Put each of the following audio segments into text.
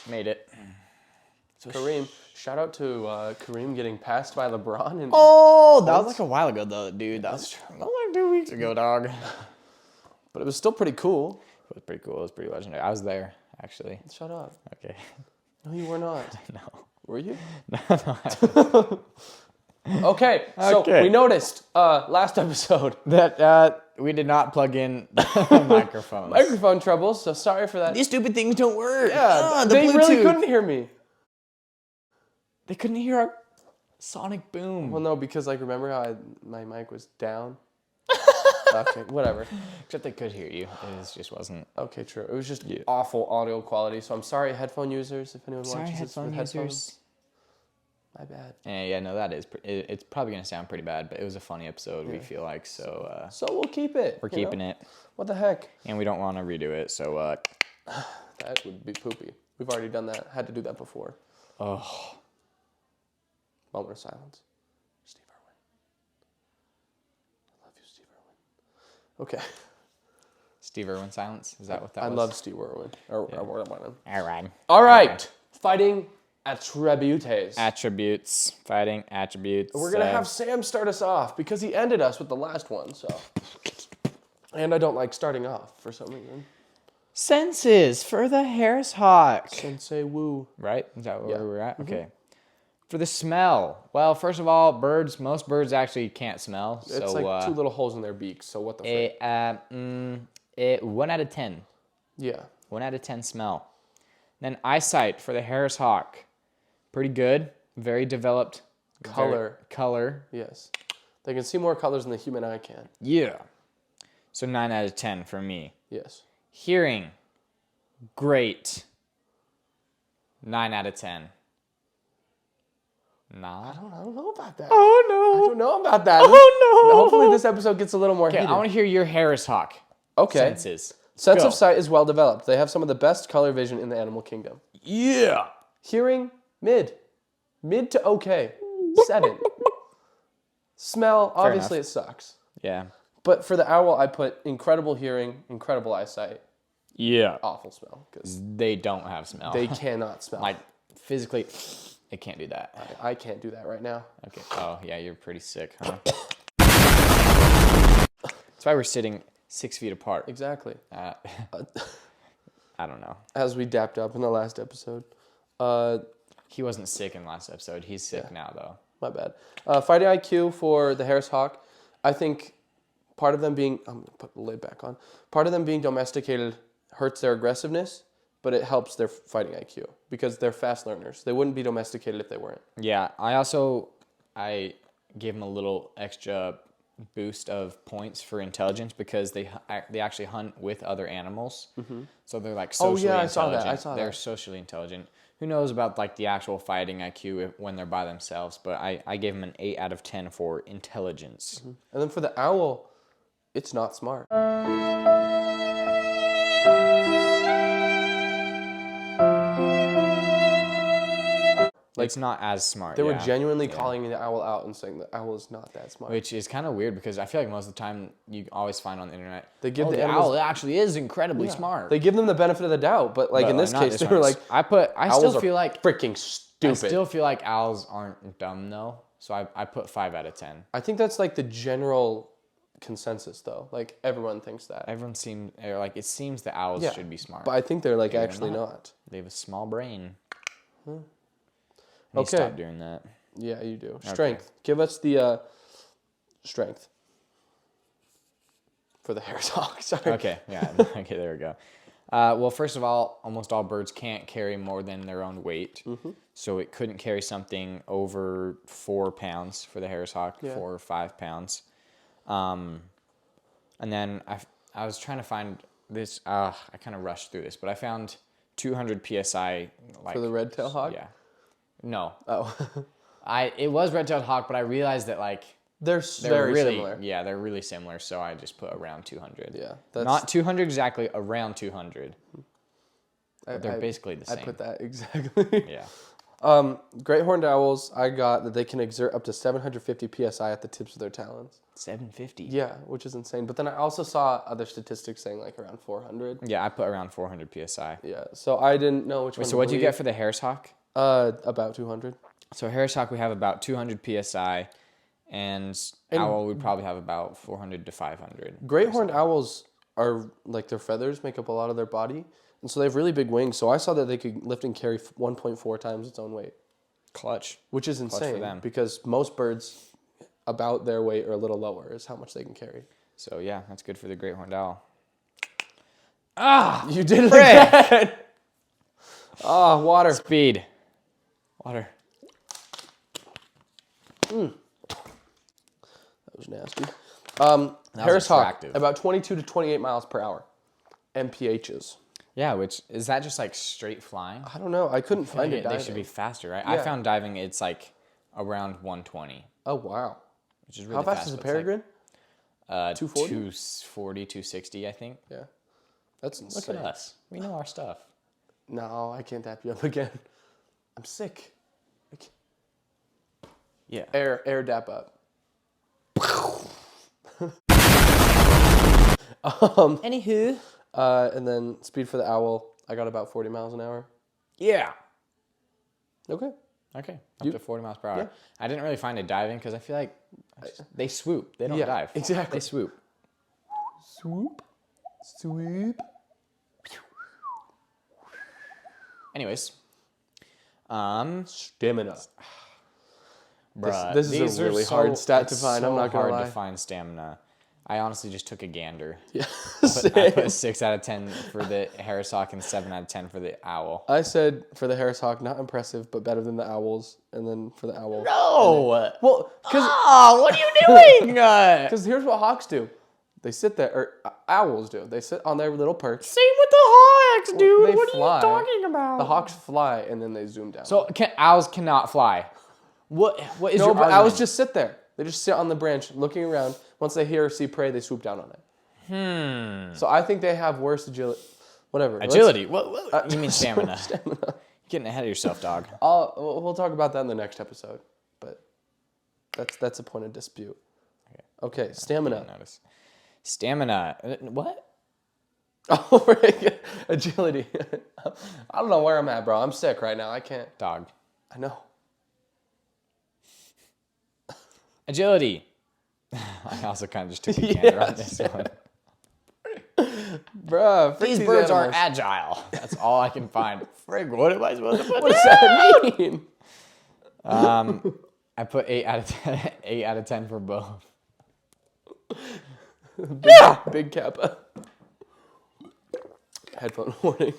Made it. So Kareem, shout out to Kareem getting passed by LeBron. And Oh, that was like a while ago, though, dude. That was like 2 weeks ago, dog. But it was still pretty cool. It was pretty cool. It was pretty legendary. I was there, actually. Shut up. Okay. No, you were not. No. Were you? No. Okay, so Okay. we noticed last episode That we did not plug in microphones. microphone troubles, so sorry for that. These stupid things don't work. Yeah, The they Bluetooth. really couldn't hear me. They couldn't hear our sonic boom. Well, no, because like remember how my mic was down? Okay, whatever. Except they could hear you. It just wasn't. Okay, true. It was just awful audio quality, so I'm sorry, headphone users, if anyone Sorry, watches this headphone with users. headphones. My bad. Yeah, no, that is. It's probably gonna sound pretty bad, but it was a funny episode. We feel like so. So we'll keep it. We're keeping it, What the heck? and we don't want to redo it. So. That would be poopy. We've already done that. Had to do that before. Oh. Moment of silence. Steve Irwin. I love you, Steve Irwin. Okay. Steve Irwin silence. Is that what that I was? love Steve Irwin. All right. All right. Fighting attributes. Attributes. Fighting attributes. We're going to have Sam start us off because he ended us with the last one, so. And I don't like starting off for some reason. Senses for the Harris Hawk. Sensei woo. Right? Is that where we're at? Mm-hmm. Okay. For the smell. Well, first of all, most birds actually can't smell. It's so, like two little holes in their beaks, so what the frick? 1 out of 10. Yeah. 1 out of 10 smell. Then eyesight for the Harris Hawk. Pretty good. Very developed. Color. Color. Yes. They can see more colors than the human eye can. Yeah. So 9 out of 10 for me. Yes. Hearing. Great. 9 out of 10. Nah. I don't know about that. Oh, I no. don't know about that. Oh, no. Hopefully this episode gets a little more Okay, heated. I want to hear your Harris Hawk Okay. senses. Sense Go. of sight is well developed. They have some of the best color vision in the animal kingdom. Yeah. Hearing, mid. Mid to okay. 7. Smell, obviously enough. it sucks. Yeah. But for the owl, I put incredible hearing, incredible eyesight, Yeah. awful smell. Because They don't have smell. they cannot smell. Like, physically, they can't do that. I can't do that right now. Okay. Oh, yeah, you're pretty sick, huh? That's why we're sitting 6 feet apart. Exactly. I don't know. As we dapped up in the last episode. He wasn't sick in the last episode. He's sick now, though. My bad. Fighting IQ for the Harris Hawk. I think part of them being, I'm going to put the lid back on. Part of them being domesticated hurts their aggressiveness, but it helps their fighting IQ because they're fast learners. They wouldn't be domesticated if they weren't. Yeah, I gave him a little extra boost of points for intelligence because they actually hunt with other animals. Mm-hmm. So they're like socially intelligent. I saw that. They're socially intelligent. Who knows about like the actual fighting IQ when they're by themselves, but I gave him an 8 out of 10 for intelligence. Mm-hmm. And then for the owl, it's not smart. Like, it's not as smart. They were genuinely calling the owl out and saying the owl is not that smart. Which is kind of weird because I feel like most of the time you always find on the internet, They give the owl actually is incredibly smart. They give them the benefit of the doubt, but like in this case, they were like, I still feel like freaking stupid. I still feel like owls aren't dumb though, so I put 5 out of 10. I think that's like the general consensus though. Like everyone thinks that. Everyone seems like it seems the owls should be smart, but I think they're like actually not. They have a small brain. Okay. Stop doing that. Yeah, you do. Strength. Okay. Give us the strength for the Harris Hawk. Sorry. Okay. Yeah. Okay. There we go. Well, first of all, almost all birds can't carry more than their own weight. Mm-hmm. So it couldn't carry something over 4 pounds for the Harris Hawk, 4 or 5 pounds. And then I was trying to find this. I kind of rushed through this, but I found 200 psi. Like, for the red-tailed hawk? Yeah. No. Oh. It was red-tailed hawk, but I realized that like they're very really similar. Yeah, they're really similar. So I just put around 200. Yeah. Not 200 exactly, around 200. But they're basically the same. I put that exactly. Yeah. Great horned owls, I got that they can exert up to 750 psi at the tips of their talons. 750. Yeah, which is insane. But then I also saw other statistics saying like around 400. Yeah, I put around 400 psi. Yeah, so I didn't know which one. So what'd you get for the Harris hawk? About 200. So Harris hawk, we have about 200 psi, and owl would probably have about 400 to 500. Great horned owls are like their feathers make up a lot of their body, and so they have really big wings. So I saw that they could lift and carry 1.4 times its own weight. Clutch. Which is insane for them. because most birds about their weight or a little lower is how much they can carry. So yeah, that's good for the great horned owl. You did it again. Water. Speed. Water. That was nasty. Harris hawk, about 22 to 28 miles per hour. MPHs. Yeah, which is that just like straight flying? I don't know. I couldn't find it. They should be faster, right? Yeah. I found diving. It's like around 120. Oh wow. Which is really How fast is a peregrine? 240? 240, 260, I think. Yeah. That's insane. Look at us. We know our stuff. No, I can't tap you up again. I'm sick. Yeah. Air dap up. Anywho. And then speed for the owl, I got about 40 miles an hour. Yeah. Okay. Okay. Up to 40 miles per hour. Yeah. I didn't really find it diving because I feel like they swoop. They don't dive. Exactly. They swoop. Swoop. Swoop. Anyways. Stamina. Bruh, This is a really hard stat to find. I'm not gonna lie. hard to find stamina. I honestly just took a gander. Yeah. I put 6 out of 10 for the Harris hawk and 7 out of 10 for the owl. I said for the Harris hawk, not impressive, but better than the owls. And then for the owl. No! Well, because what are you doing? here's what hawks do. They sit there, or owls do. They sit on their little perch. Same with the hawks, dude. They What fly. are you talking about? The hawks fly, and then they zoom down. So owls cannot fly. What is your but argument? owls just sit there. They just sit on the branch, looking around. Once they hear or see prey, they swoop down on it. So I think they have worse agility. Whatever. Agility? What? You mean stamina? Stamina. You're getting ahead of yourself, dog. We'll talk about that in the next episode. But that's a point of dispute. Okay, stamina. Notice. Stamina. What? Oh, right. Agility. I don't know where I'm at, bro. I'm sick right now. I can't. Dog. I know. Agility. I also kind of just took a gander on this one. Bruh, These birds aren't agile. That's all I can find. Frig, what am I supposed to put What does that mean? I put 8 out of 10. 8 out of 10 for both. Big Kappa. Headphone warning.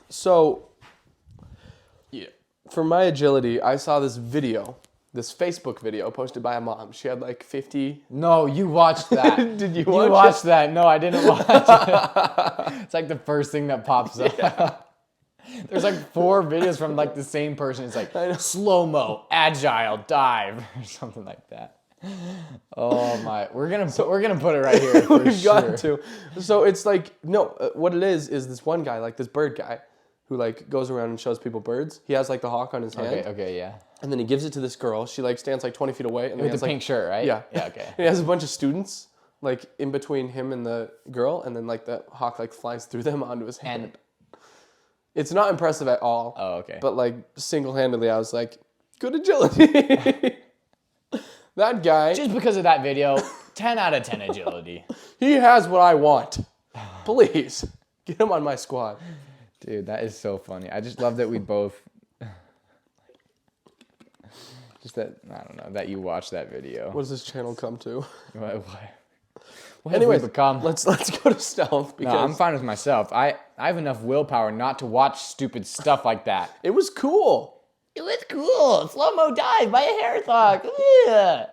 So, yeah, for my agility, I saw this Facebook video posted by a mom. She had like 50. No, you watched that. Did you You watch watched that. No, I didn't watch it. It's like the first thing that pops up. Yeah. There's like 4 videos from like the same person. It's like slow-mo, agile, dive, or something like that. Oh my, we're gonna put it right here. We've got to. So it's like, what it is this one guy, like this bird guy, who like goes around and shows people birds. He has like the hawk on his hand. Okay, yeah. And then he gives it to this girl. She like stands like 20 feet away. And With the pink shirt, right? Yeah. Yeah, okay. And he has a bunch of students like in between him and the girl. And then like the hawk like flies through them onto his hand. And it's not impressive at all. oh, okay. But like single-handedly, I was like, good agility. That guy. Just because of that video, 10 out of 10 agility. He has what I want. Please, get him on my squad. Dude, that is so funny. I just love that we both... Just that, I don't know, that you watched that video. What does this channel come to? What Anyway, have we become? let's go to stealth because No, I'm fine with myself. I have enough willpower not to watch stupid stuff like that. it was cool. It was cool. Slow-mo dive by a Harris hawk. Yeah.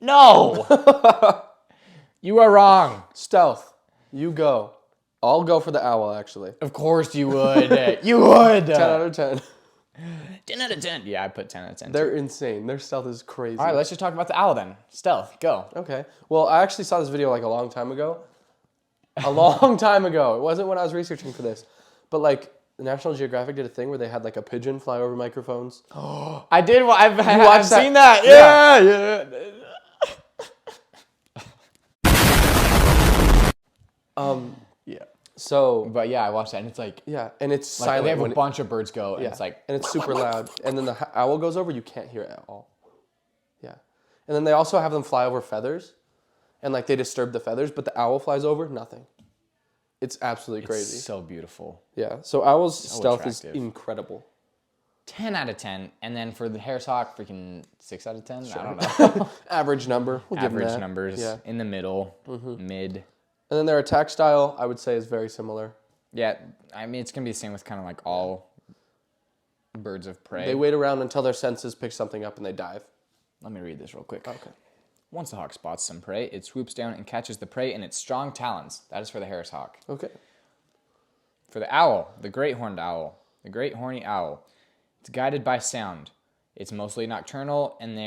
No! You are wrong. Stealth. You go. I'll go for the owl, actually. Of course you would. You would. 10 out of 10. 10 out of 10. Yeah, I put 10 out of 10. They're insane. Their stealth is crazy. All right, let's just talk about the owl then. Stealth, go. Okay. Well, I actually saw this video like a long time ago. A long time ago. It wasn't when I was researching for this. But like National Geographic did a thing where they had like a pigeon fly over microphones. I did. I've that? seen that. Yeah. Yeah. So, But yeah, I watched that, and it's like, yeah, and it's like silent. they have when a bunch of birds go, and yeah, it's like, and it's super loud. And then the owl goes over, you can't hear it at all. Yeah. And then they also have them fly over feathers, and like they disturb the feathers, but the owl flies over, nothing. It's absolutely crazy. It's so beautiful. Yeah. So owl's So stealth is attractive. incredible. 10 out of 10, and then for the Harris Hawk, freaking 6 out of 10. Sure. I don't know. Average number. We'll give them Average that. numbers, Yeah. in the middle, mid. And then their attack style, I would say, is very similar. Yeah, I mean it's gonna be the same with kind of like all birds of prey. They wait around until their senses pick something up and they dive. Let me read this real quick. Okay. Once the hawk spots some prey, it swoops down and catches the prey in its strong talons. That is for the Harris hawk. Okay. For the owl, the great horned owl, the great horny owl, it's guided by sound. It's mostly nocturnal, and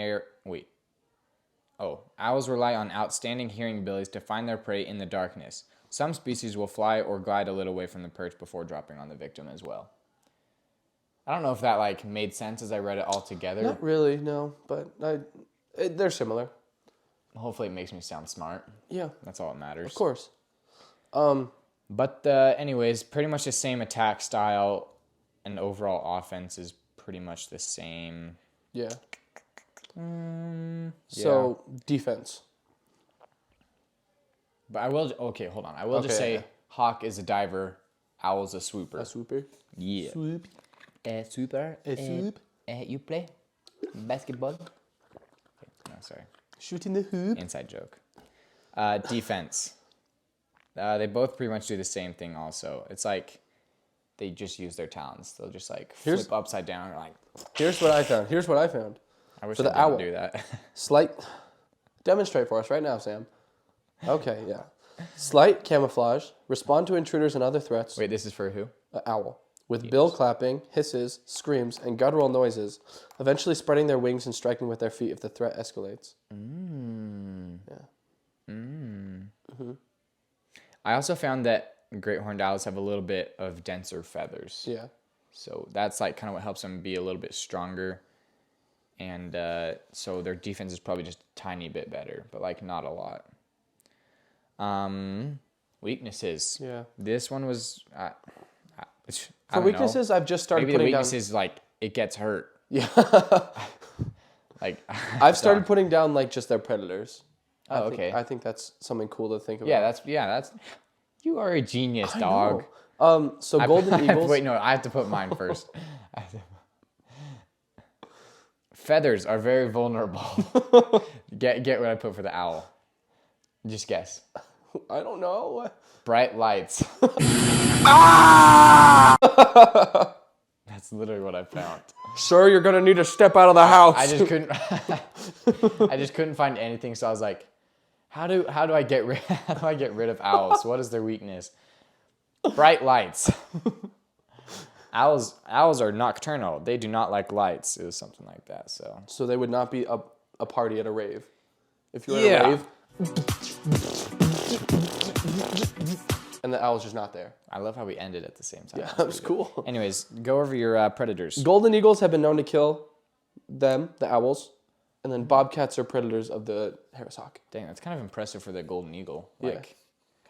owls rely on outstanding hearing abilities to find their prey in the darkness. Some species will fly or glide a little way from the perch before dropping on the victim as well. I don't know if that like made sense as I read it all together. Not really, no, but they're similar. Hopefully it makes me sound smart. Yeah, That's all that matters. of course. But anyways, pretty much the same attack style, and overall offense is pretty much the same. Yeah. So defense. But I will. Okay, hold on. I will just say hawk is a diver, owl's a swooper. A swooper. Yeah. Swoop. A swooper. A swoop. You play basketball? No, sorry. Shooting the hoop. Inside joke. Defense. They both pretty much do the same thing also. It's like they just use their talons. They'll just like flip upside down or like. Here's what I found. I wish For I the didn't owl. do that. Slight. Demonstrate for us right now, Sam. Okay, yeah. Slight camouflage. Respond to intruders and other threats. Wait, this is for who? Owl. With bill clapping, hisses, screams, and guttural noises, eventually spreading their wings and striking with their feet if the threat escalates. Yeah. I also found that great horned owls have a little bit of denser feathers. Yeah. So that's like kind of what helps them be a little bit stronger. And so their defense is probably just a tiny bit better, but like not a lot. Weaknesses. Yeah. This one was... For weaknesses, I've just started Maybe the putting down... weakness is like it gets hurt. Yeah. Like I've started putting down like just their predators. Oh, okay. I think that's something cool to think about. Yeah, that's you are a genius, dog. So golden eagles. Wait, no, I have to put mine first. Feathers are very vulnerable. Get what I put for the owl. Just guess. I don't know. Bright lights. That's literally what I found. Sir, you're gonna need to step out of the house. I just couldn't. I just couldn't find anything, so I was like, how do I get rid of owls? What is their weakness? Bright lights. Owls are nocturnal. They do not like lights. It was something like that. So they would not be a party at a rave. If you were at a rave, and the owl's just not there. I love how we ended at the same time. Yeah, that was cool. Anyways, go over your predators. Golden eagles have been known to kill them, the owls, and then bobcats are predators of the Harris hawk. Dang, that's kind of impressive for the golden eagle. Yeah. Like,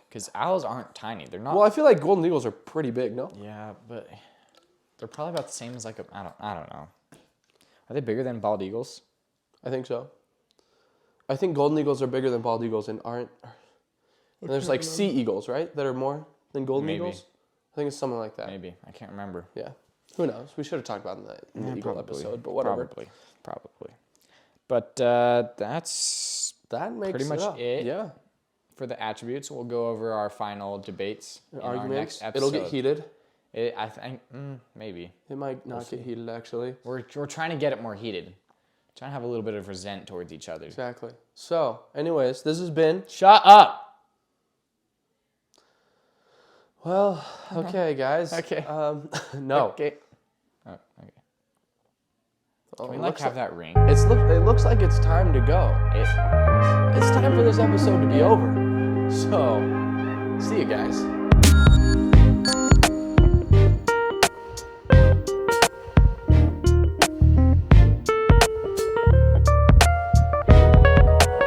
because owls aren't tiny. They're not. Well, I feel like golden eagles are pretty big, no? Yeah, but they're probably about the same as like I don't know. Are they bigger than bald eagles? I think so. I think golden eagles are bigger than bald eagles and aren't. And there's like sea eagles, right? That are more than golden Maybe. eagles. I think it's something like that. Maybe. I can't remember. Yeah. Who knows? We should have talked about it in the eagle episode, but whatever. Probably. But that's That makes pretty much it. Yeah. For the attributes. We'll go over our final debates in our Arguments. next episode. It'll get heated. I think maybe. It might not get heated, actually. We're trying to get it more heated. Trying to have a little bit of resent towards each other. Exactly. So, anyways, this has been... Shut up! Well, okay, guys. Okay. No. Okay. Oh, okay. Can we like have that ring? It looks like it's time to go. It's time for this episode to be over. So, see you guys.